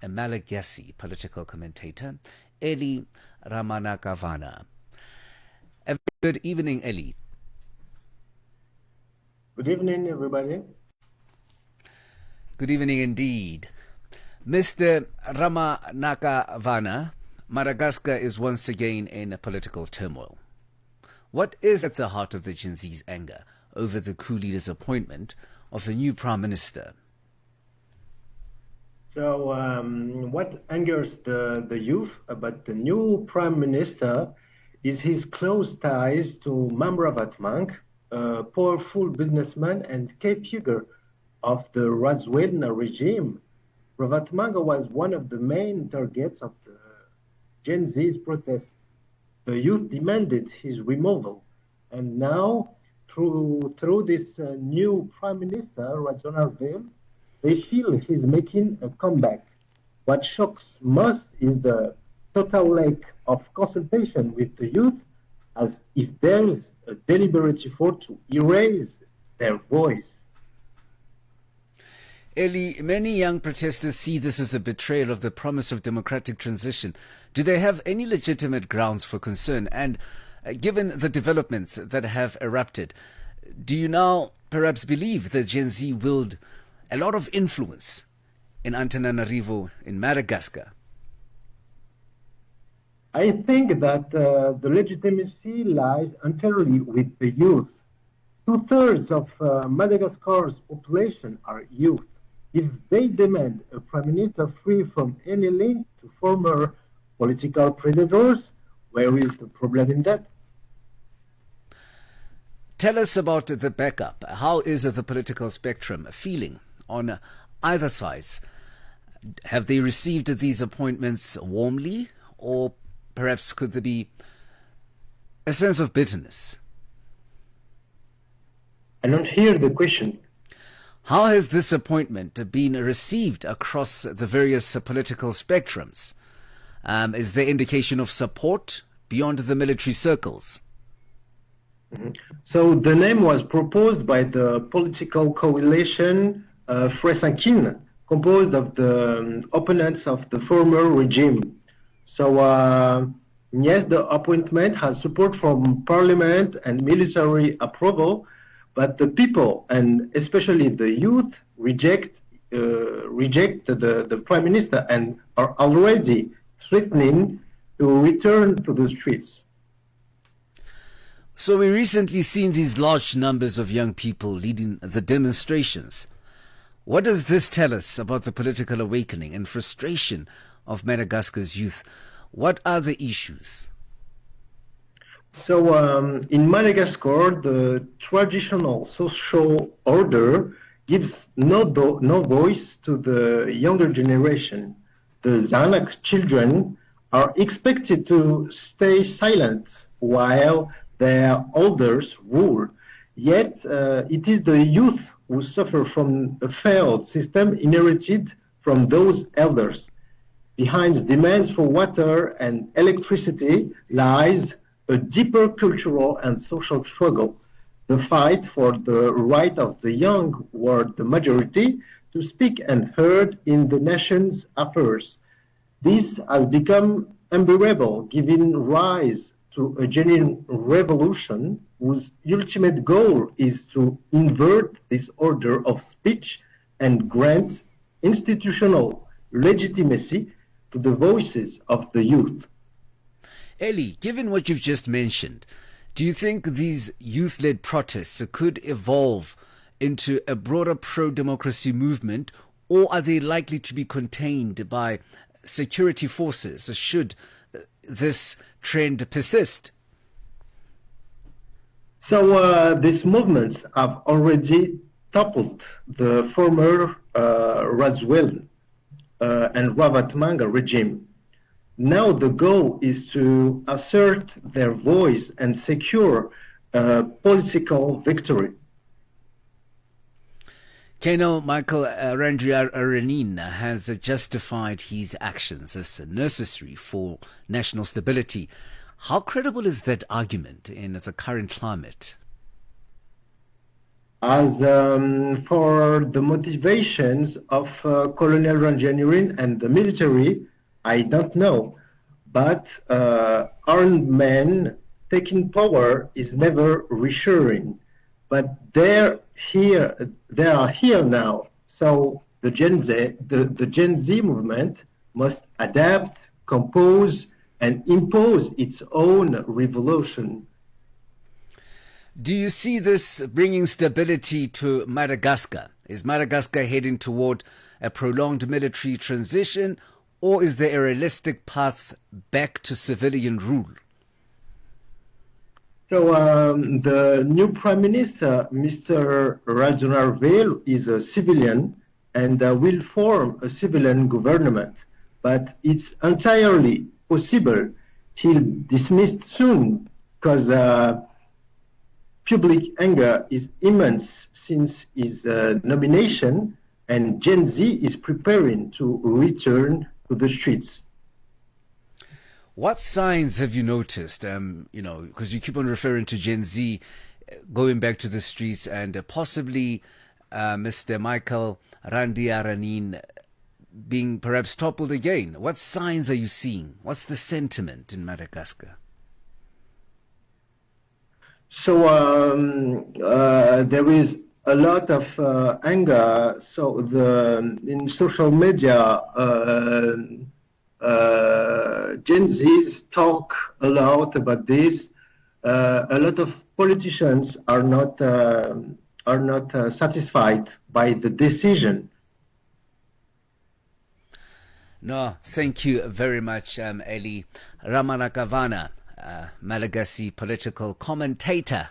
a Malagacy political commentator, Elie Ramanankavana. A very good evening, Elie. Good evening, everybody. Good evening indeed. Mr. Ramanankavana, Madagascar is once again in a political turmoil. What is at the heart of the Gen Z's anger over the coup leader's appointment of a new prime minister? So, what angers the youth about the new prime minister is his close ties to Ramanankavana, a powerful businessman and key figure of the Rajoelina regime. Ramanankavana was one of the main targets of the Gen Z's protests. The youth demanded his removal, and now, through this new prime minister, Ramanankavana, they feel he's making a comeback. What shocks most is the total lack of consultation with the youth, as if there's a deliberate effort to erase their voice. Elie, many young protesters see this as a betrayal of the promise of democratic transition. Do they have any legitimate grounds for concern? And given the developments that have erupted, do you now perhaps believe that Gen Z wield a lot of influence in Antananarivo, in Madagascar? I think that the legitimacy lies entirely with the youth. Two-thirds of Madagascar's population are youth. If they demand a prime minister free from any link to former political predators, where is the problem in that? Tell us about the backup. How is the political spectrum feeling on either sides? Have they received these appointments warmly, or perhaps could there be a sense of bitterness? I don't hear the question. How has this appointment been received across the various political spectrums? Is there indication of support beyond the military circles? So the name was proposed by the political coalition Fresankin, composed of the opponents of the former regime. So yes, the appointment has support from parliament and military approval, but the people, and especially the youth, reject the prime minister and are already threatening to return to the streets. So we recently seen these large numbers of young people leading the demonstrations. What does this tell us about the political awakening and frustration of Madagascar's youth? What are the issues? So in Madagascar, the traditional social order gives no voice to the younger generation. The Zanak children are expected to stay silent while their elders rule. Yet it is the youth who suffer from a failed system inherited from those elders. Behind demands for water and electricity lies a deeper cultural and social struggle, the fight for the right of the young, who are the majority, to speak and heard in the nation's affairs. This has become unbearable, giving rise to a genuine revolution whose ultimate goal is to invert this order of speech and grant institutional legitimacy to the voices of the youth. Elie, given what you've just mentioned, do you think these youth-led protests could evolve into a broader pro-democracy movement, or are they likely to be contained by security forces should this trend persist? So these movements have already toppled the former Rajoelina and Ramanankavana regime. Now the goal is to assert their voice and secure a political victory. Colonel Michael Randriarenin has justified his actions as necessary for national stability. How credible is that argument in the current climate? As for the motivations of Colonel Engineering and the military, I don't know. But armed men taking power is never reassuring. But they are here now. So the Gen Z movement must adapt, compose, and impose its own revolution. Do you see this bringing stability to Madagascar? Is Madagascar heading toward a prolonged military transition, or is there a realistic path back to civilian rule? So the new Prime Minister, Mr. Ramanankavana, is a civilian and will form a civilian government. But it's entirely possible he'll dismissed soon because public anger is immense since his nomination, and Gen Z is preparing to return to the streets. What signs have you noticed? Because you keep on referring to Gen Z going back to the streets and possibly Mr. Michael Randiaranin being perhaps toppled again. What signs are you seeing? What's the sentiment in Madagascar? So there is a lot of anger. So in social media, Gen Zs talk a lot about this. A lot of politicians are not satisfied by the decision. No, thank you very much, Elie. Ramanankavana, Malagacy political commentator.